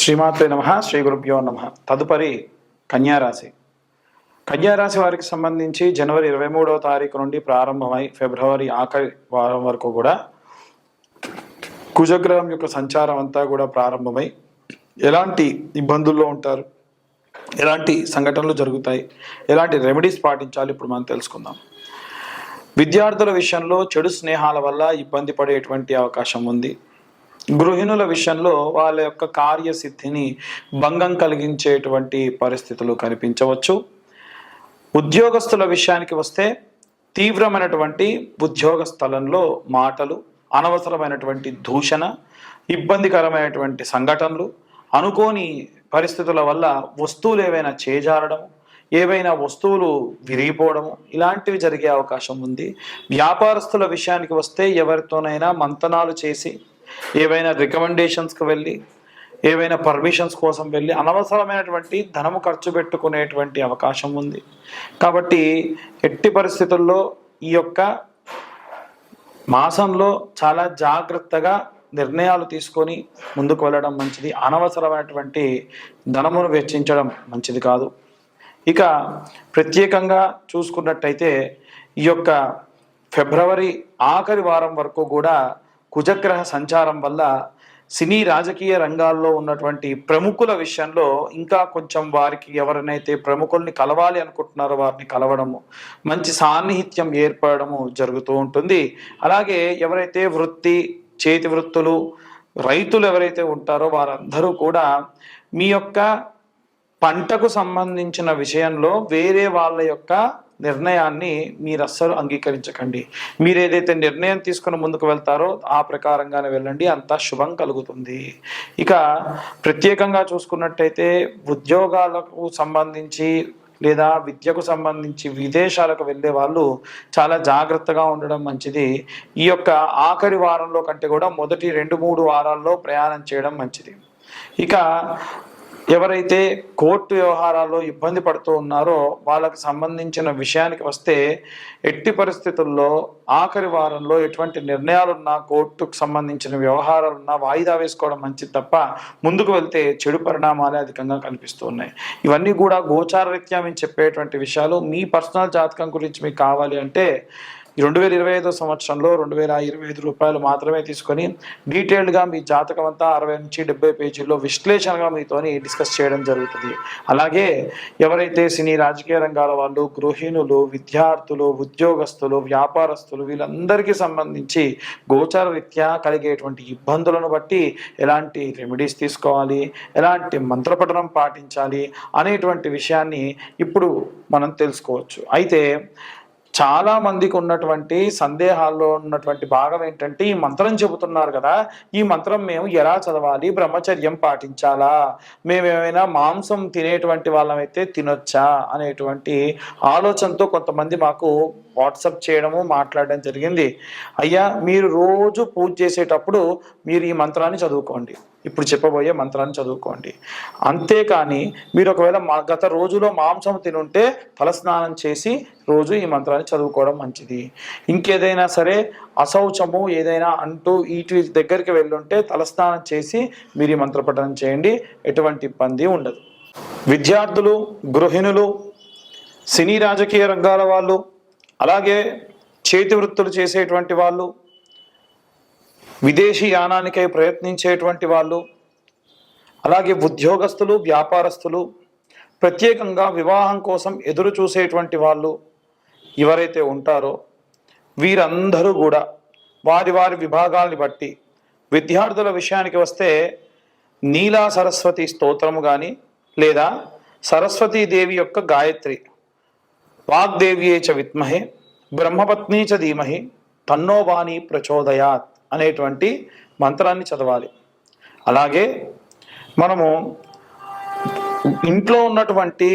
శ్రీమాత్రే నమః. శ్రీ గురుభ్యో నమః. తదుపరి కన్యారాశి. కన్యారాశి వారికి సంబంధించి జనవరి 23వ తారీఖు నుండి ప్రారంభమై ఫిబ్రవరి ఆఖరి వారం వరకు కూడా కుజగ్రహం యొక్క సంచారం అంతా కూడా ప్రారంభమై ఎలాంటి ఇబ్బందుల్లో ఉంటారు, ఎలాంటి సంఘటనలు జరుగుతాయి, ఎలాంటి రెమెడీస్ పాటించాలి ఇప్పుడు మనం తెలుసుకుందాం. విద్యార్థుల విషయంలో చెడు స్నేహాల వల్ల ఇబ్బంది పడేటువంటి అవకాశం ఉంది. గృహిణుల విషయంలో వాళ్ళ యొక్క కార్యసిద్ధిని భంగం కలిగించేటువంటి పరిస్థితులు కనిపించవచ్చు. ఉద్యోగస్తుల విషయానికి వస్తే తీవ్రమైనటువంటి ఉద్యోగ స్థలంలో మాటలు, అనవసరమైనటువంటి దూషణ, ఇబ్బందికరమైనటువంటి సంఘటనలు, అనుకోని పరిస్థితుల వల్ల వస్తువులు ఏవైనా చేజారడం, ఏవైనా వస్తువులు విరిగిపోవడము ఇలాంటివి జరిగే అవకాశం ఉంది. వ్యాపారస్తుల విషయానికి వస్తే ఎవరితోనైనా మంతనాలు చేసి ఏవైనా రికమెండేషన్స్కి వెళ్ళి ఏవైనా పర్మిషన్స్ కోసం వెళ్ళి అనవసరమైనటువంటి ధనము ఖర్చు పెట్టుకునేటువంటి అవకాశం ఉంది. కాబట్టి ఎట్టి పరిస్థితుల్లో ఈ యొక్క మాసంలో చాలా జాగ్రత్తగా నిర్ణయాలు తీసుకొని ముందుకు వెళ్ళడం మంచిది. అనవసరమైనటువంటి ధనమును వెచ్చించడం మంచిది కాదు. ఇక ప్రత్యేకంగా చూసుకున్నట్టయితే ఈ యొక్క ఫిబ్రవరి ఆఖరి వారం వరకు కూడా కుజగ్రహ సంచారం వల్ల సినీ రాజకీయ రంగాల్లో ఉన్నటువంటి ప్రముఖుల విషయంలో ఇంకా కొంచెం వారికి ఎవరినైతే ప్రముఖుల్ని కలవాలి అనుకుంటున్నారో వారిని కలవడము, మంచి సాన్నిహిత్యం ఏర్పడము జరుగుతూ ఉంటుంది. అలాగే ఎవరైతే చేతి వృత్తులు, రైతులు ఎవరైతే ఉంటారో వారందరూ కూడా మీ యొక్క పంటకు సంబంధించిన విషయంలో వేరే వాళ్ళ యొక్క నిర్ణయాన్ని మీరు అస్సలు అంగీకరించకండి. మీరు ఏదైతే నిర్ణయం తీసుకుని ముందుకు వెళ్తారో ఆ ప్రకారంగానే వెళ్ళండి, అంతా శుభం కలుగుతుంది. ఇక ప్రత్యేకంగా చూసుకున్నట్టయితే ఉద్యోగాలకు సంబంధించి లేదా విద్యకు సంబంధించి విదేశాలకు వెళ్ళే వాళ్ళు చాలా జాగ్రత్తగా ఉండడం మంచిది. ఈ యొక్క ఆఖరి వారంలో కంటే కూడా మొదటి 2-3 వారాల్లో ప్రయాణం చేయడం మంచిది. ఇక ఎవరైతే కోర్టు వ్యవహారాల్లో ఇబ్బంది పడుతూ ఉన్నారో వాళ్ళకి సంబంధించిన విషయానికి వస్తే ఎట్టి పరిస్థితుల్లో ఆఖరి వారంలో ఎటువంటి నిర్ణయాలున్నా, కోర్టుకు సంబంధించిన వ్యవహారాలున్నా వాయిదా వేసుకోవడం మంచిది తప్ప ముందుకు వెళ్తే చెడు పరిణామాలే అధికంగా కనిపిస్తూ ఉన్నాయి. ఇవన్నీ కూడా గోచారరీత్యా మేము చెప్పేటువంటి విషయాలు. మీ పర్సనల్ జాతకం గురించి మీకు కావాలి అంటే 2025 సంవత్సరంలో 2025 రూపాయలు మాత్రమే తీసుకొని డీటెయిల్డ్గా మీ జాతకం అంతా 60 నుంచి 70 పేజీల్లో విశ్లేషణగా మీతోని డిస్కస్ చేయడం జరుగుతుంది. అలాగే ఎవరైతే సినీ రాజకీయ రంగాల వాళ్ళు, గృహిణులు, విద్యార్థులు, ఉద్యోగస్తులు, వ్యాపారస్తులు వీళ్ళందరికీ సంబంధించి గోచార రీత్యా కలిగేటువంటి ఇబ్బందులను బట్టి ఎలాంటి రెమెడీస్ తీసుకోవాలి, ఎలాంటి మంత్రపఠనం పాటించాలి అనేటువంటి విషయాన్ని ఇప్పుడు మనం తెలుసుకోవచ్చు. అయితే చాలా మందికి ఉన్నటువంటి సందేహాల్లో ఉన్నటువంటి భాగం ఏంటంటే ఈ మంత్రం చెబుతున్నారు కదా, ఈ మంత్రం మేము ఎలా చదవాలి, బ్రహ్మచర్యం పాటించాలా, మేమేమైనా మాంసం తినేటువంటి వాళ్ళమైతే తినొచ్చా అనేటువంటి ఆలోచనతో కొంతమంది మాకు వాట్సాప్ చేయడము, మాట్లాడడం జరిగింది. అయ్యా, మీరు రోజు పూజ చేసేటప్పుడు మీరు ఈ మంత్రాన్ని చదువుకోండి, ఇప్పుడు చెప్పబోయే మంత్రాన్ని చదువుకోండి. అంతేకాని మీరు ఒకవేళ గత రోజులో మాంసం తినుంటే తలస్నానం చేసి రోజు ఈ మంత్రాన్ని చదువుకోవడం మంచిది. ఇంకేదైనా సరే అశౌచము ఏదైనా అంటూ వీటి దగ్గరికి వెళ్ళుంటే తలస్నానం చేసి మీరు ఈ మంత్రపఠనం చేయండి, ఎటువంటి ఇబ్బంది ఉండదు. విద్యార్థులు, గృహిణులు, సినీ రాజకీయ రంగాల వాళ్ళు, అలాగే చేతి వృత్తులు చేసేటువంటి వాళ్ళు, విదేశీ యానానికై ప్రయత్నించేటువంటి వాళ్ళు, అలాగే ఉద్యోగస్తులు, వ్యాపారస్తులు, ప్రత్యేకంగా వివాహం కోసం ఎదురు చూసేటువంటి వాళ్ళు ఎవరైతే ఉంటారో వీరందరూ కూడా వారి వారి విభాగాల్ని బట్టి, విద్యార్థుల విషయానికి వస్తే నీలా సరస్వతి స్తోత్రము కానీ లేదా సరస్వతీదేవి యొక్క గాయత్రి, వాగ్దేవ్యే చ విద్మహే బ్రహ్మపత్నీ చ ధీమహి తన్నో వాణి ప్రచోదయాత్ అనేటువంటి మంత్రాన్ని చదవాలి. అలాగే మనము ఇంట్లో ఉన్నటువంటి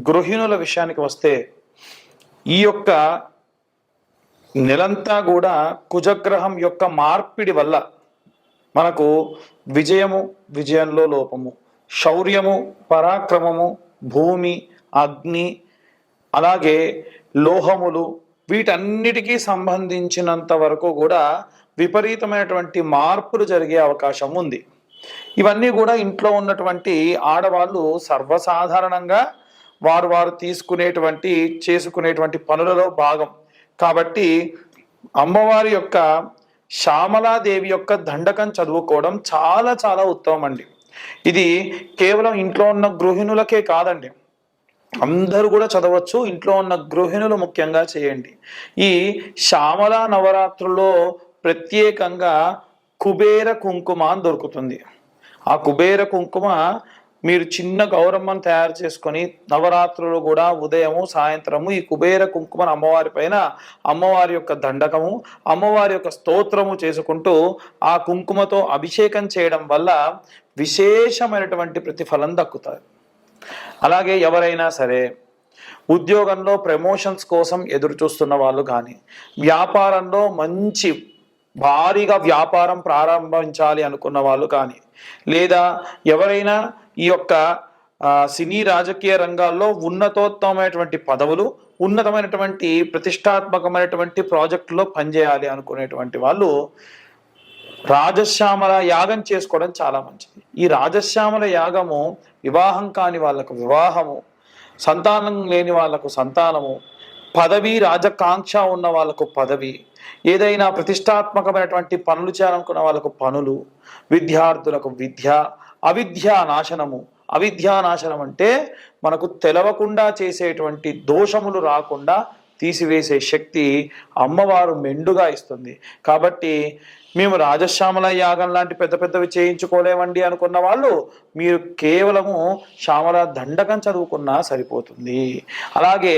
గృహిణుల విషయానికి వస్తే ఈ యొక్క నెలంతా కూడా కుజగ్రహం యొక్క మార్పిడి వల్ల మనకు విజయంలో లోపము, శౌర్యము, పరాక్రమము, భూమి, అగ్ని, అలాగే లోహములు వీటన్నిటికీ సంబంధించినంత వరకు కూడా విపరీతమైనటువంటి మార్పులు జరిగే అవకాశం ఉంది. ఇవన్నీ కూడా ఇంట్లో ఉన్నటువంటి ఆడవాళ్ళు సర్వసాధారణంగా వారు తీసుకునేటువంటి చేసుకునేటువంటి పనులలో భాగం. కాబట్టి అమ్మవారి యొక్క శ్యామలాదేవి యొక్క దండకం చదువుకోవడం చాలా చాలా ఉత్తమం అండి. ఇది కేవలం ఇంట్లో ఉన్న గృహిణులకే కాదండి, అందరూ కూడా చదవచ్చు. ఇంట్లో ఉన్న గృహిణులు ముఖ్యంగా చేయండి. ఈ శ్యామల నవరాత్రుల్లో ప్రత్యేకంగా కుబేర కుంకుమ అని దొరుకుతుంది. ఆ కుబేర కుంకుమ మీరు చిన్న గౌరమ్మను తయారు చేసుకొని నవరాత్రులు కూడా ఉదయము సాయంత్రము ఈ కుబేర కుంకుమను అమ్మవారి పైన అమ్మవారి యొక్క దండకము అమ్మవారి యొక్క స్తోత్రము చేసుకుంటూ ఆ కుంకుమతో అభిషేకం చేయడం వల్ల విశేషమైనటువంటి ప్రతిఫలం దక్కుతారు. అలాగే ఎవరైనా సరే ఉద్యోగంలో ప్రమోషన్స్ కోసం ఎదురు చూస్తున్న వాళ్ళు కానీ, వ్యాపారంలో మంచి భారీగా వ్యాపారం ప్రారంభించాలి అనుకున్న వాళ్ళు కానీ, లేదా ఎవరైనా ఈ యొక్క సినీ రాజకీయ రంగాల్లో ఉన్నతోత్తమైనటువంటి పదవులు ఉన్నతమైనటువంటి ప్రతిష్టాత్మకమైనటువంటి ప్రాజెక్టులో పనిచేయాలి అనుకునేటువంటి వాళ్ళు రాజశ్యామల యాగం చేసుకోవడం చాలా మంచిది. ఈ రాజశ్యామల యాగము వివాహం కాని వాళ్ళకు వివాహము, సంతానం లేని వాళ్ళకు సంతానము, పదవి రాజకాంక్ష ఉన్న వాళ్ళకు పదవి, ఏదైనా ప్రతిష్టాత్మకమైనటువంటి పనులు చేయాలనుకున్న వాళ్ళకు పనులు, విద్యార్థులకు విద్య, అవిద్యా నాశనము. అవిద్యా నాశనం అంటే మనకు తెలవకుండా చేసేటువంటి దోషములు రాకుండా తీసివేసే శక్తి అమ్మవారు మెండుగా ఇస్తుంది. కాబట్టి మేము రాజశ్యామల యాగం లాంటి పెద్ద పెద్దవి చేయించుకోలేమండి అనుకున్న వాళ్ళు మీరు కేవలము శ్యామల దండకం చదువుకున్నా సరిపోతుంది. అలాగే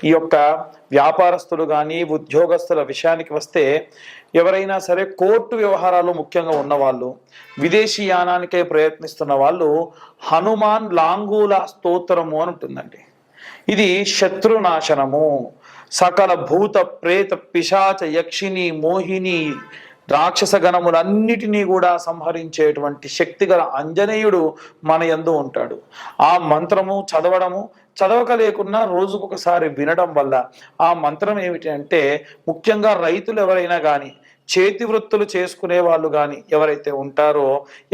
ఈ యొక్క వ్యాపారస్తులు కానీ ఉద్యోగస్తుల విషయానికి వస్తే ఎవరైనా సరే కోర్టు వ్యవహారాలు ముఖ్యంగా ఉన్నవాళ్ళు, విదేశీ యానానికే ప్రయత్నిస్తున్న వాళ్ళు హనుమాన్ లాంగూల స్తోత్రము అని ఉంటుందండి. ఇది శత్రునాశనము, సకల భూత ప్రేత పిశాచ యక్షిని మోహిని రాక్షస గణములన్నిటినీ కూడా సంహరించేటువంటి శక్తిగల ఆంజనేయుడు మన యందు ఉంటాడు. ఆ మంత్రము చదవక లేకున్నా రోజుకొకసారి వినడం వల్ల ఆ మంత్రం ఏమిటి అంటే, ముఖ్యంగా రైతులు ఎవరైనా కానీ, చేతి వృత్తులు చేసుకునే వాళ్ళు కానీ ఎవరైతే ఉంటారో,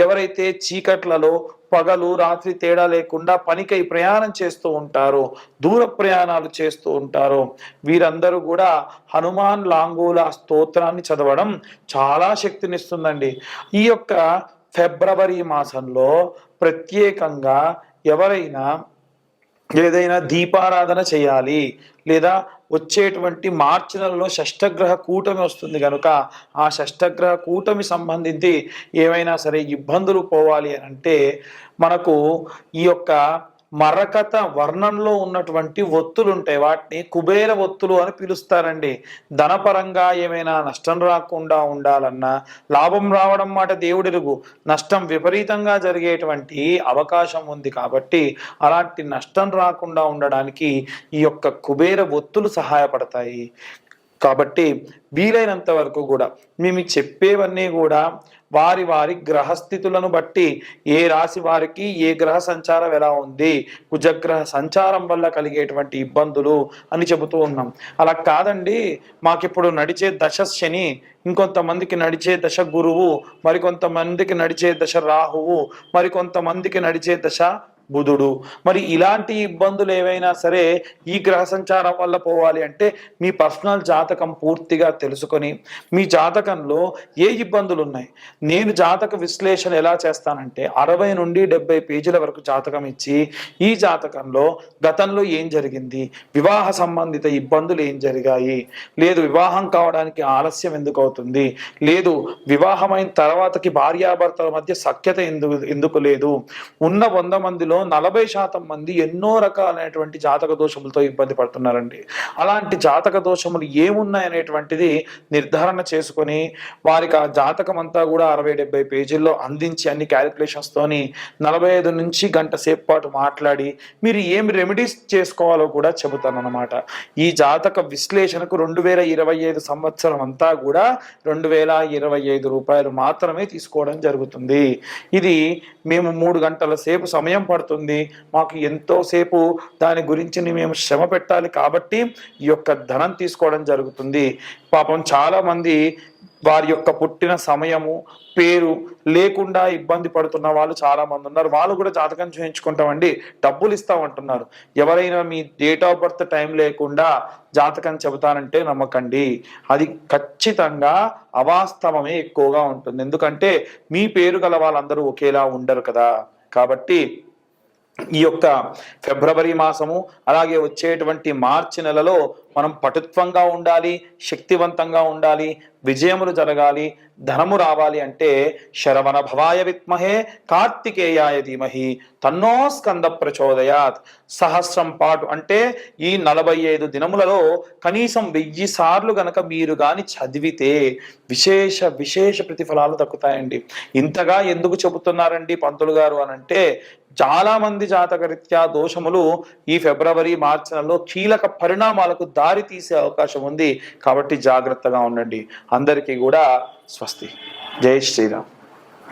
ఎవరైతే చీకట్లలో పగలు రాత్రి తేడా లేకుండా పనికై ప్రయాణం చేస్తూ ఉంటారో, దూర ప్రయాణాలు చేస్తూ ఉంటారో, వీరందరూ కూడా హనుమాన్ లాంగూల స్తోత్రాన్ని చదవడం చాలా శక్తినిస్తుందండి. ఈ యొక్క ఫిబ్రవరి మాసంలో ప్రత్యేకంగా ఎవరైనా ఏదైనా దీపారాధన చేయాలి, లేదా వచ్చేటువంటి మార్చి నెలలో షష్టగ్రహ కూటమి వస్తుంది కనుక ఆ షష్టగ్రహ కూటమి సంబంధించి ఏమైనా సరే ఇబ్బందులు పోవాలి అని అంటే మనకు ఈ యొక్క మరకత వర్ణంలో ఉన్నటువంటి ఒత్తులు ఉంటాయి, వాటిని కుబేర ఒత్తులు అని పిలుస్తారండి. ధనపరంగా ఏమైనా నష్టం రాకుండా ఉండాలన్నా, లాభం రావడం మాట దేవుడిరుగు, నష్టం విపరీతంగా జరిగేటువంటి అవకాశం ఉంది. కాబట్టి అలాంటి నష్టం రాకుండా ఉండడానికి ఈ యొక్క కుబేర ఒత్తులు సహాయపడతాయి. కాబట్టి వీలైనంత వరకు కూడా మేము చెప్పేవన్నీ కూడా వారి వారి గ్రహస్థితులను బట్టి ఏ రాశి వారికి ఏ గ్రహ సంచారం ఎలా ఉంది, కుజగ్రహ సంచారం వల్ల కలిగేటువంటి ఇబ్బందులు అని చెబుతూ ఉన్నాం. అలా కాదండి, మాకిప్పుడు నడిచే దశ శని, ఇంకొంతమందికి నడిచే దశ గురువు, మరికొంతమందికి నడిచే దశ రాహువు, మరికొంతమందికి నడిచే దశ బుధుడు, మరి ఇలాంటి ఇబ్బందులు ఏవైనా సరే ఈ గ్రహ సంచారం వల్ల పోవాలి అంటే మీ పర్సనల్ జాతకం పూర్తిగా తెలుసుకొని మీ జాతకంలో ఏ ఇబ్బందులు ఉన్నాయి, నేను జాతక విశ్లేషణ ఎలా చేస్తానంటే 60 నుండి 70 పేజీల వరకు జాతకం ఇచ్చి ఈ జాతకంలో గతంలో ఏం జరిగింది, వివాహ సంబంధిత ఇబ్బందులు ఏం జరిగాయి, లేదు వివాహం కావడానికి ఆలస్యం ఎందుకు అవుతుంది, లేదు వివాహమైన తర్వాతకి భార్యాభర్తల మధ్య సఖ్యత ఎందుకు లేదు, ఉన్న 100 మందిలో 40% మంది ఎన్నో రకాలైనటువంటి జాతక దోషములతో ఇబ్బంది పడుతున్నారండి. అలాంటి జాతక దోషములు ఏమున్నాయనేటువంటిది నిర్ధారణ చేసుకొని వారికి ఆ జాతకం అంతా కూడా 60-70 పేజీల్లో అందించి అన్ని క్యాలిక్యులేషన్స్ తోని 45 నుంచి గంట సేపు పాటు మాట్లాడి మీరు ఏమి రెమెడీస్ చేసుకోవాలో కూడా చెబుతాను అన్నమాట. ఈ జాతక విశ్లేషణకు 2025 సంవత్సరం అంతా కూడా 2025 రూపాయలు మాత్రమే తీసుకోవడం జరుగుతుంది. ఇది మేము 3 గంటల సేపు సమయం పడుతుంది పడుతుంది, మాకు ఎంతోసేపు దాని గురించి మేము శ్రమ పెట్టాలి కాబట్టి ఈ యొక్క ధనం తీసుకోవడం జరుగుతుంది. పాపం చాలామంది వారి యొక్క పుట్టిన సమయము పేరు లేకుండా ఇబ్బంది పడుతున్న వాళ్ళు చాలా మంది ఉన్నారు. వాళ్ళు కూడా జాతకం చూయించుకుంటామండి, డబ్బులు ఇస్తామంటున్నారు. ఎవరైనా మీ డేట్ ఆఫ్ బర్త్ టైం లేకుండా జాతకం చెబుతానంటే నమ్మకండి, అది ఖచ్చితంగా అవాస్తవమే ఎక్కువగా ఉంటుంది. ఎందుకంటే మీ పేరు గల వాళ్ళందరూ ఒకేలా ఉండరు కదా. కాబట్టి ఈ యొక్క ఫిబ్రవరి మాసము అలాగే వచ్చేటువంటి మార్చి నెలలో మనం పటుత్వంగా ఉండాలి, శక్తివంతంగా ఉండాలి, విజయములు జరగాలి, ధనము రావాలి అంటే శరవణ భవాయ విద్మహే కార్తికేయాయ ధీమహి తన్నో స్కంద ప్రచోదయాత్. సహస్రం పాటు అంటే ఈ 45 దినములలో కనీసం 1000 సార్లు గనక మీరు గాని చదివితే విశేష ప్రతిఫలాలు దక్కుతాయండి. ఇంతగా ఎందుకు చెబుతున్నారండి పంతులు గారు అని అంటే, చాలా మంది జాతకరీత్యా దోషములు ఈ ఫిబ్రవరి మార్చి నెలలో కీలక పరిణామాలకు దారి తీసే అవకాశం ఉంది. కాబట్టి జాగ్రత్తగా ఉండండి. అందరికీ కూడా స్వస్తి. జై శ్రీరామ్.